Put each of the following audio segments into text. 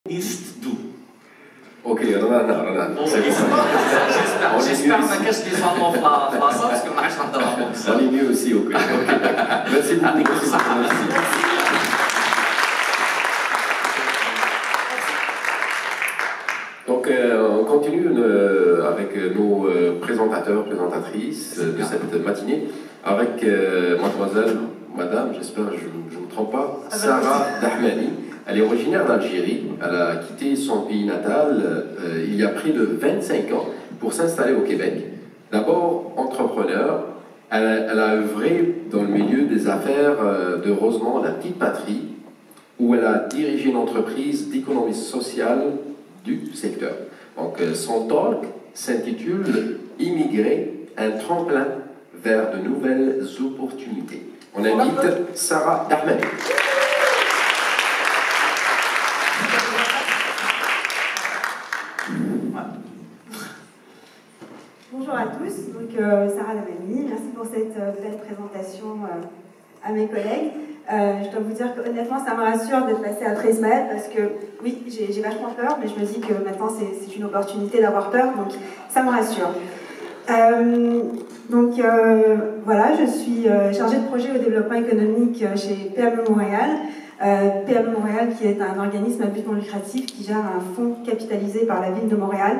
Isst du? Ok, رنا J'espère ما كاش لي زالمون في لاصا باسكو ما عادش نهضر فرونسي. On est mieux aussi, ok. Merci beaucoup. Donc, on continue avec nos présentateurs, présentatrices de cette matinée, avec madame, j'espère que je ne me trompe pas, Sarah Dahmani. Elle est originaire d'Algérie. Elle a quitté son pays natal il y a près de 25 ans pour s'installer au Québec. D'abord entrepreneur, elle a œuvré dans le milieu des affaires de Rosemont, la petite patrie, où elle a dirigé une entreprise d'économie sociale du secteur. Donc son talk s'intitule « Immigrer, un tremplin vers de nouvelles opportunités ». On invite Sarah Dahmani. Bonjour à tous, donc Sarah Dahmani, merci pour cette belle présentation à mes collègues. Je dois vous dire que honnêtement ça me rassure d'être passée après Ismaël parce que oui, j'ai vachement peur, mais je me dis que maintenant c'est une opportunité d'avoir peur, donc ça me rassure. Voilà, je suis chargée de projet au développement économique chez PME Montréal. PME Montréal qui est un organisme à but non lucratif qui gère un fonds capitalisé par la ville de Montréal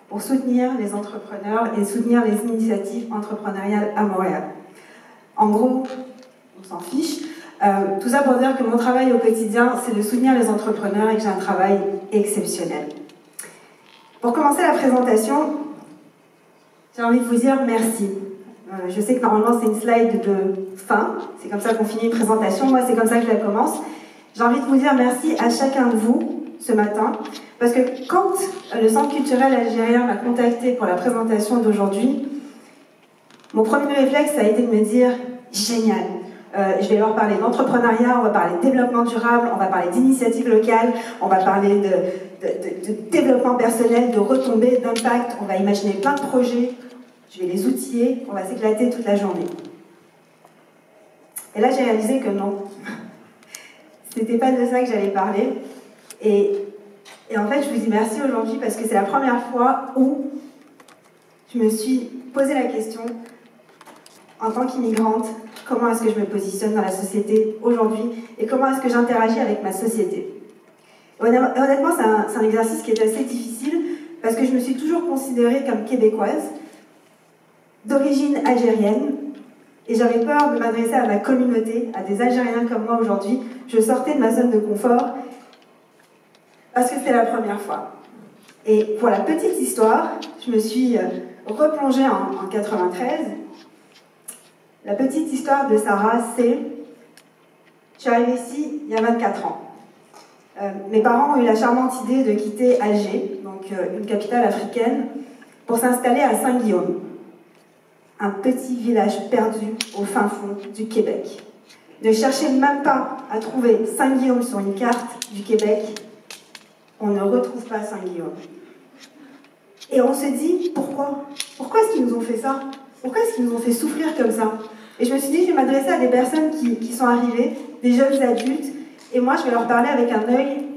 pour soutenir les entrepreneurs et soutenir les initiatives entrepreneuriales à Montréal. En gros, on s'en fiche. Tout ça pour dire que mon travail au quotidien, c'est de soutenir les entrepreneurs et que j'ai un travail exceptionnel. Pour commencer la présentation, j'ai envie de vous dire merci. Je sais que normalement c'est une slide de fin, c'est comme ça qu'on finit une présentation, moi c'est comme ça que je la commence. J'ai envie de vous dire merci à chacun de vous ce matin, parce que quand le Centre culturel algérien m'a contacté pour la présentation d'aujourd'hui, mon premier réflexe a été de me dire génial. Je vais leur parler d'entrepreneuriat, on va parler de développement durable, on va parler d'initiatives locales, on va parler de développement personnel, de retombées, d'impact, on va imaginer plein de projets, je vais les outiller, on va s'éclater toute la journée. Et là j'ai réalisé que non, c'était pas de ça que j'allais parler. Et en fait je vous dis merci aujourd'hui parce que c'est la première fois où je me suis posé la question en tant qu'immigrante, comment est-ce que je me positionne dans la société aujourd'hui et comment est-ce que j'interagis avec ma société. Honnêtement, c'est un exercice qui est assez difficile parce que je me suis toujours considérée comme québécoise, d'origine algérienne, et j'avais peur de m'adresser à ma communauté, à des Algériens comme moi aujourd'hui. Je sortais de ma zone de confort parce que c'était la première fois. Et pour la petite histoire, je me suis replongée en 93. La petite histoire de Sarah, c'est... Je suis arrivée ici il y a 24 ans. Mes parents ont eu la charmante idée de quitter Alger, donc une capitale africaine, pour s'installer à Saint-Guillaume, un petit village perdu au fin fond du Québec. Ne cherchez même pas à trouver Saint-Guillaume sur une carte du Québec, on ne retrouve pas Saint-Guillaume. Et on se dit, pourquoi? Pourquoi est-ce qu'ils nous ont fait ça? Pourquoi est-ce qu'ils nous ont fait souffrir comme ça? Et je me suis dit, je vais m'adresser à des personnes qui sont arrivées, des jeunes adultes, et moi je vais leur parler avec un œil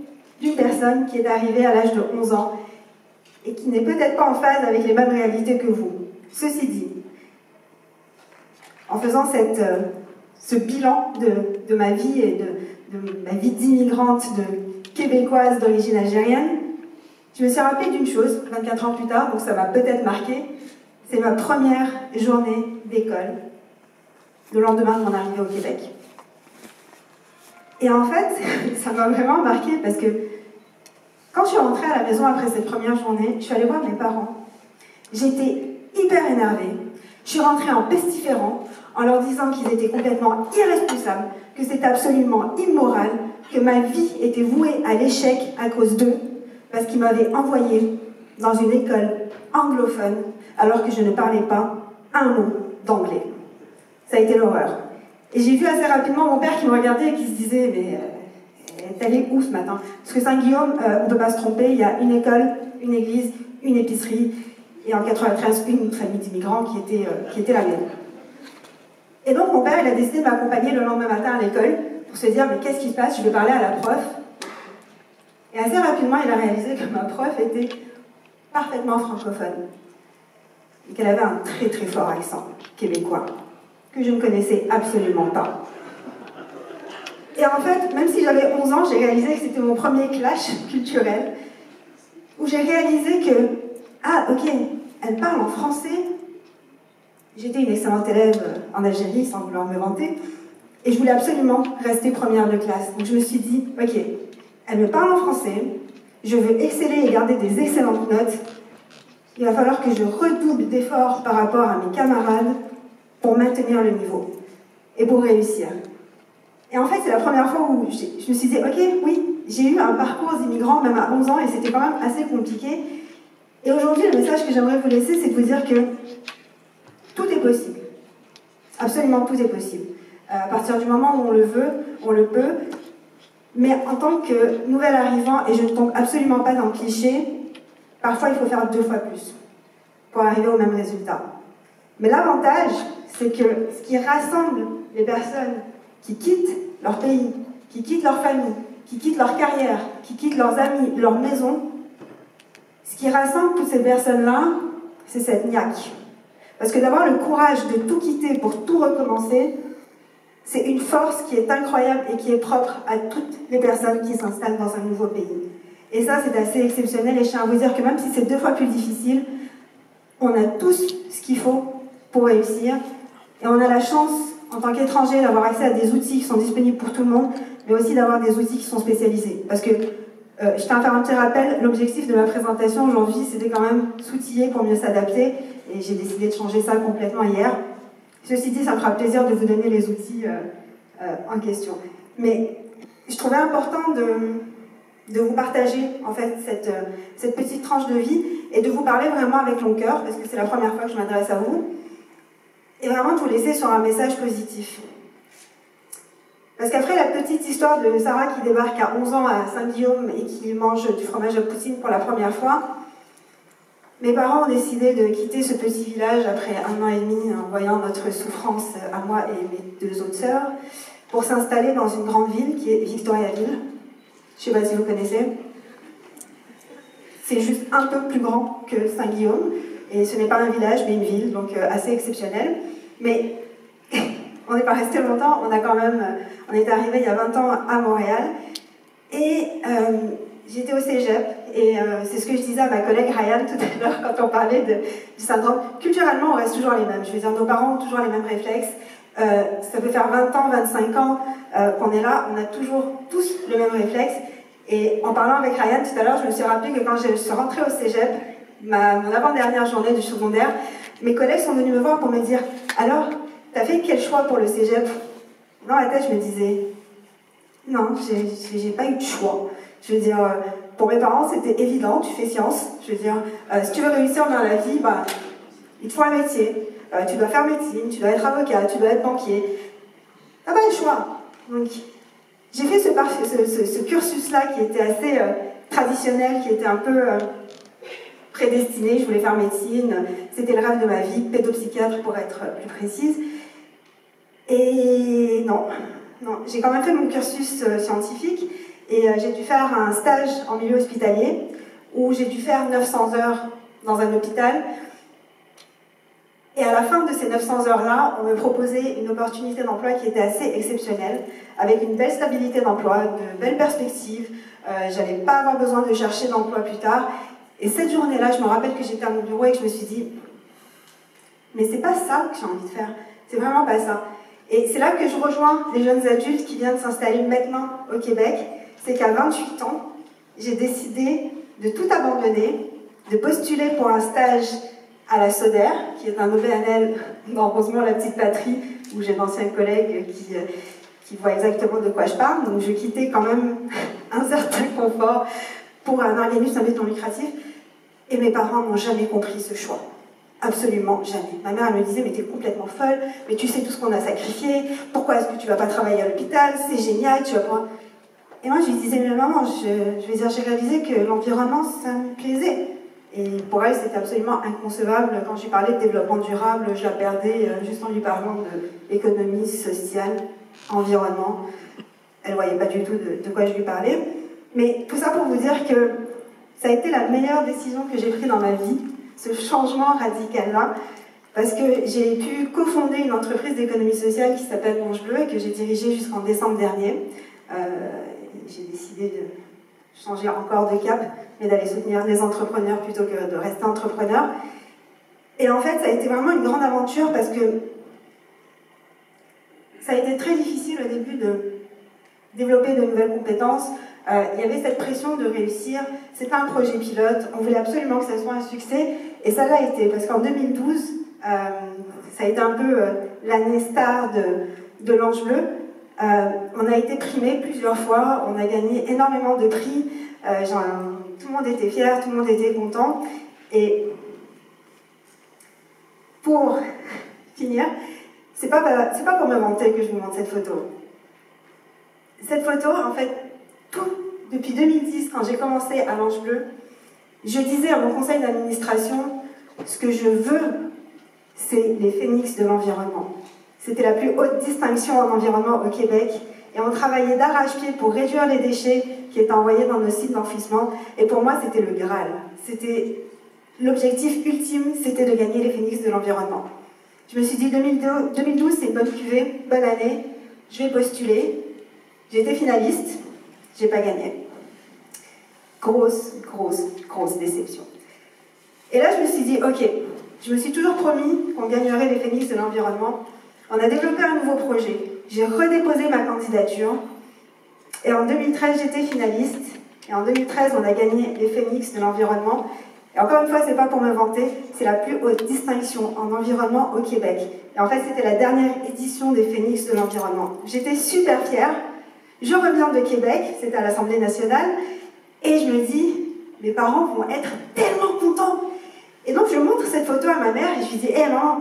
d'une personne qui est arrivée à l'âge de 11 ans et qui n'est peut-être pas en phase avec les mêmes réalités que vous. Ceci dit, en faisant ce bilan de ma vie et de ma vie d'immigrante, de québécoise d'origine algérienne, je me suis rappelée d'une chose, 24 ans plus tard, donc ça m'a peut-être marqué, c'est ma première journée d'école, le lendemain de mon arrivée au Québec. Et en fait, ça m'a vraiment marqué parce que quand je suis rentrée à la maison après cette première journée, je suis allée voir mes parents. J'étais hyper énervée. Je suis rentrée en pestiférant en leur disant qu'ils étaient complètement irresponsables, que c'était absolument immoral, que ma vie était vouée à l'échec à cause d'eux, parce qu'ils m'avaient envoyée dans une école anglophone alors que je ne parlais pas un mot d'anglais. Ça a été l'horreur. Et j'ai vu assez rapidement mon père qui me regardait et qui se disait « mais t'es allé où ce matin ?» Parce que Saint-Guillaume, on ne peut pas se tromper, il y a une école, une église, une épicerie, et en 93, une famille d'immigrants qui était la mienne. Et donc mon père, il a décidé de m'accompagner le lendemain matin à l'école pour se dire « mais qu'est-ce qui se passe? Je vais parler à la prof. » Et assez rapidement, il a réalisé que ma prof était parfaitement francophone et qu'elle avait un très très fort accent québécois que je ne connaissais absolument pas. Et en fait, même si j'avais 11 ans, j'ai réalisé que c'était mon premier clash culturel où j'ai réalisé que, ah ok, elle parle en français. J'étais une excellente élève en Algérie, sans vouloir me vanter, et je voulais absolument rester première de classe. Donc je me suis dit, ok, elle me parle en français, je veux exceller et garder des excellentes notes, il va falloir que je redouble d'efforts par rapport à mes camarades pour maintenir le niveau et pour réussir. Et en fait, c'est la première fois où je me suis dit, ok, oui, j'ai eu un parcours d'immigrant même à 11 ans et c'était quand même assez compliqué. Et aujourd'hui, le message que j'aimerais vous laisser, c'est de vous dire que tout est possible. Absolument tout est possible. À partir du moment où on le veut, on le peut. Mais en tant que nouvel arrivant, et je ne tombe absolument pas dans le cliché, parfois il faut faire 2 fois plus pour arriver au même résultat. Mais l'avantage, c'est que ce qui rassemble les personnes qui quittent leur pays, qui quittent leur famille, qui quittent leur carrière, qui quittent leurs amis, leur maison, ce qui rassemble toutes ces personnes-là, c'est cette niaque. Parce que d'avoir le courage de tout quitter pour tout recommencer, c'est une force qui est incroyable et qui est propre à toutes les personnes qui s'installent dans un nouveau pays. Et ça, c'est assez exceptionnel et je tiens à vous dire que même si c'est 2 fois plus difficile, on a tous ce qu'il faut pour réussir. Et on a la chance, en tant qu'étranger, d'avoir accès à des outils qui sont disponibles pour tout le monde, mais aussi d'avoir des outils qui sont spécialisés. Parce que, je tiens à faire un petit rappel, l'objectif de ma présentation aujourd'hui, c'était quand même s'outiller pour mieux s'adapter. Et j'ai décidé de changer ça complètement hier. Ceci dit, ça me fera plaisir de vous donner les outils en question. Mais je trouvais important de vous partager en fait cette petite tranche de vie et de vous parler vraiment avec mon cœur, parce que c'est la première fois que je m'adresse à vous, et vraiment de vous laisser sur un message positif. Parce qu'après la petite histoire de Sarah qui débarque à 11 ans à Saint-Guillaume et qui mange du fromage à poutine pour la première fois, mes parents ont décidé de quitter ce petit village après 1 an et demi en voyant notre souffrance à moi et mes 2 autres sœurs pour s'installer dans une grande ville qui est Victoriaville. Je ne sais pas si vous connaissez. C'est juste un peu plus grand que Saint-Guillaume et ce n'est pas un village mais une ville, donc assez exceptionnelle. Mais on n'est pas resté longtemps, on est arrivé il y a 20 ans à Montréal et j'étais au cégep et c'est ce que je disais à ma collègue Ryan tout à l'heure quand on parlait du syndrome. Culturellement, on reste toujours les mêmes. Je veux dire, nos parents ont toujours les mêmes réflexes. Ça peut faire 20 ans, 25 ans qu'on est là, on a toujours tous le même réflexe. Et en parlant avec Ryan tout à l'heure, je me suis rappelé que quand je suis rentrée au cégep, mon avant-dernière journée du secondaire, mes collègues sont venus me voir pour me dire « Alors, t'as fait quel choix pour le cégep ?» Dans la tête, je me disais « Non, j'ai pas eu de choix. » Je veux dire, pour mes parents, c'était évident, tu fais sciences. Je veux dire, si tu veux réussir dans la vie, bah, il te faut un métier. Tu dois faire médecine, tu dois être avocat, tu dois être banquier. T'as pas le choix. Donc, j'ai fait ce cursus-là qui était assez traditionnel, qui était un peu prédestiné. Je voulais faire médecine, c'était le rêve de ma vie, pédopsychiatre pour être plus précise. Et non, j'ai quand même fait mon cursus scientifique. Et j'ai dû faire un stage en milieu hospitalier où j'ai dû faire 900 heures dans un hôpital. Et à la fin de ces 900 heures-là, on me proposait une opportunité d'emploi qui était assez exceptionnelle, avec une belle stabilité d'emploi, de belles perspectives. J'allais pas avoir besoin de chercher d'emploi plus tard. Et cette journée-là, je me rappelle que j'étais à mon bureau et que je me suis dit « Mais c'est pas ça que j'ai envie de faire. C'est vraiment pas ça. » Et c'est là que je rejoins les jeunes adultes qui viennent s'installer maintenant au Québec. C'est qu'à 28 ans, j'ai décidé de tout abandonner, de postuler pour un stage à la SODER, qui est un OBNL dans Rosemont, la petite patrie, où j'ai d'anciens collègues qui voient exactement de quoi je parle. Donc je quittais quand même un certain confort pour un organisme à but non lucratif. Et mes parents n'ont jamais compris ce choix. Absolument jamais. Ma mère elle me disait, mais t'es complètement folle, mais tu sais tout ce qu'on a sacrifié, pourquoi est-ce que tu vas pas travailler à l'hôpital, c'est génial, tu vas pas... Et moi je lui disais, mais maman, j'ai réalisé que l'environnement, ça me plaisait. Et pour elle, c'était absolument inconcevable. Quand je lui parlais de développement durable, je la perdais juste en lui parlant d'économie sociale, environnement. Elle ne voyait pas du tout de quoi je lui parlais. Mais tout ça pour vous dire que ça a été la meilleure décision que j'ai prise dans ma vie, ce changement radical-là, parce que j'ai pu cofonder une entreprise d'économie sociale qui s'appelle Manche Bleue et que j'ai dirigée jusqu'en décembre dernier. J'ai décidé de changer encore de cap, mais d'aller soutenir les entrepreneurs plutôt que de rester entrepreneur. Et en fait, ça a été vraiment une grande aventure parce que ça a été très difficile au début de développer de nouvelles compétences. Il y avait cette pression de réussir. C'était un projet pilote. On voulait absolument que ça soit un succès. Et ça l'a été, parce qu'en 2012, ça a été un peu l'année star de l'Ange Bleu. On a été primé plusieurs fois. On a gagné énormément de prix. Tout le monde était fier, tout le monde était content. Et pour finir, c'est pas pour me vanter que je vous montre cette photo. Cette photo, en fait, depuis 2010, quand j'ai commencé à l'Ange Bleu, je disais à mon conseil d'administration, ce que je veux, c'est les phénix de l'environnement. C'était la plus haute distinction en environnement au Québec, et on travaillait d'arrache-pied pour réduire les déchets qui étaient envoyés dans nos sites d'enfouissement, et pour moi, c'était le Graal. C'était l'objectif ultime, c'était de gagner les phénix de l'environnement. Je me suis dit, 2012, c'est une bonne cuvée, bonne année, je vais postuler. J'ai été finaliste, j'ai pas gagné. Grosse déception. Et là, je me suis dit, ok, je me suis toujours promis qu'on gagnerait les phénix de l'environnement. On a développé un nouveau projet. J'ai redéposé ma candidature. Et en 2013, j'étais finaliste. Et en 2013, on a gagné les phénix de l'environnement. Et encore une fois, c'est pas pour me vanter, c'est la plus haute distinction en environnement au Québec. Et en fait, c'était la dernière édition des phénix de l'environnement. J'étais super fière. Je reviens de Québec, c'était à l'Assemblée nationale, et je me dis, mes parents vont être tellement contents. Et donc je montre cette photo à ma mère et je lui dis, hé maman,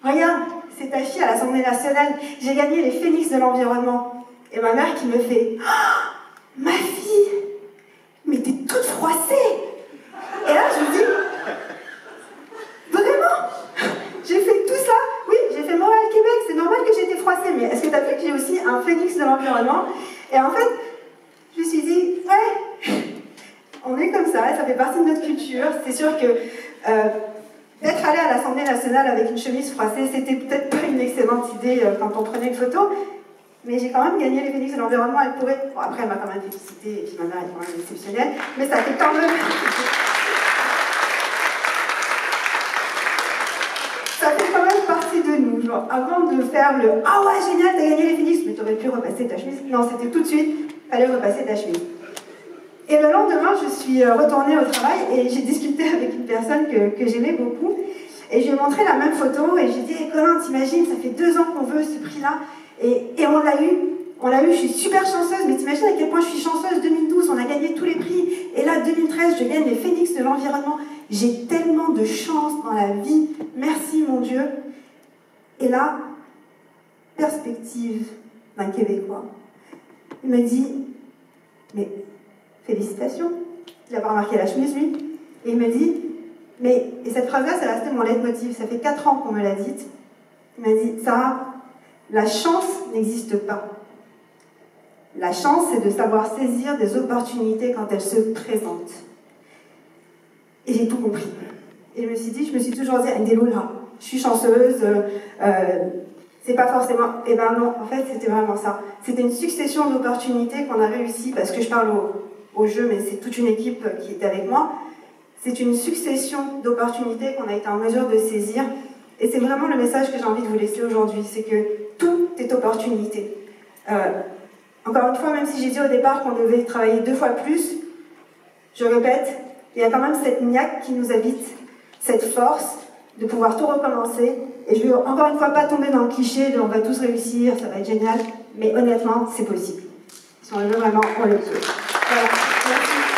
regarde, c'est ta fille à l'Assemblée nationale, j'ai gagné les phénix de l'environnement. Et ma mère qui me fait, oh, ma fille, mais t'es toute froissée. Et là je me dis, vraiment, j'ai fait tout ça, oui, j'ai fait Montréal-Québec, c'est normal que j'ai été froissée, mais est-ce que t'as vu que j'ai aussi un phénix de l'environnement? Et en fait, je me suis dit, ouais, on est comme ça fait partie de notre culture. C'est sûr que d'être allé à l'Assemblée nationale avec une chemise froissée, c'était peut-être pas une excellente idée quand on prenait une photo, mais j'ai quand même gagné les phénix de l'environnement. Elle pourrait... Bon, après, elle m'a quand même félicité, et puis ma mère est quand même exceptionnelle, mais ça fait quand même... Ça fait quand même partie de nous. Genre, avant de faire le « Ah ouais, génial, t'as gagné les phénix, mais t'aurais pu repasser ta chemise. » Non, c'était tout de suite, fallait repasser ta chemise. Et le lendemain, je suis retournée au travail et j'ai discuté avec une personne que j'aimais beaucoup. Et je lui ai montré la même photo et j'ai dit hey, « Colin, t'imagines, ça fait 2 ans qu'on veut ce prix-là. Et on l'a eu. On l'a eu, je suis super chanceuse, mais t'imagines à quel point je suis chanceuse. 2012, on a gagné tous les prix. Et là, 2013, je gagne les phénix de l'environnement. J'ai tellement de chance dans la vie. Merci, mon Dieu. » Et là, perspective d'un Québécois. Il me dit « Mais félicitations. » Il n'a pas remarqué la chemise, lui. Et il me dit « Mais, et cette phrase-là, c'est resté mon leitmotiv. Ça fait 4 ans qu'on me l'a dite. » Il m'a dit « Sarah, la chance n'existe pas. La chance, c'est de savoir saisir des opportunités quand elles se présentent. » Et j'ai tout compris. Et je me suis toujours dit, Ndelo, là, je suis chanceuse, c'est pas forcément... Eh ben non, en fait, c'était vraiment ça. C'était une succession d'opportunités qu'on a réussi, parce que je parle au jeu, mais c'est toute une équipe qui était avec moi. C'est une succession d'opportunités qu'on a été en mesure de saisir. Et c'est vraiment le message que j'ai envie de vous laisser aujourd'hui, c'est que tout est opportunité. Encore une fois, même si j'ai dit au départ qu'on devait travailler 2 fois plus, je répète, il y a quand même cette niaque qui nous habite, cette force de pouvoir tout recommencer. Et je ne veux encore une fois pas tomber dans le cliché de on va tous réussir, ça va être génial, mais honnêtement, c'est possible. Si on le veut vraiment, on le peut. Voilà. Merci.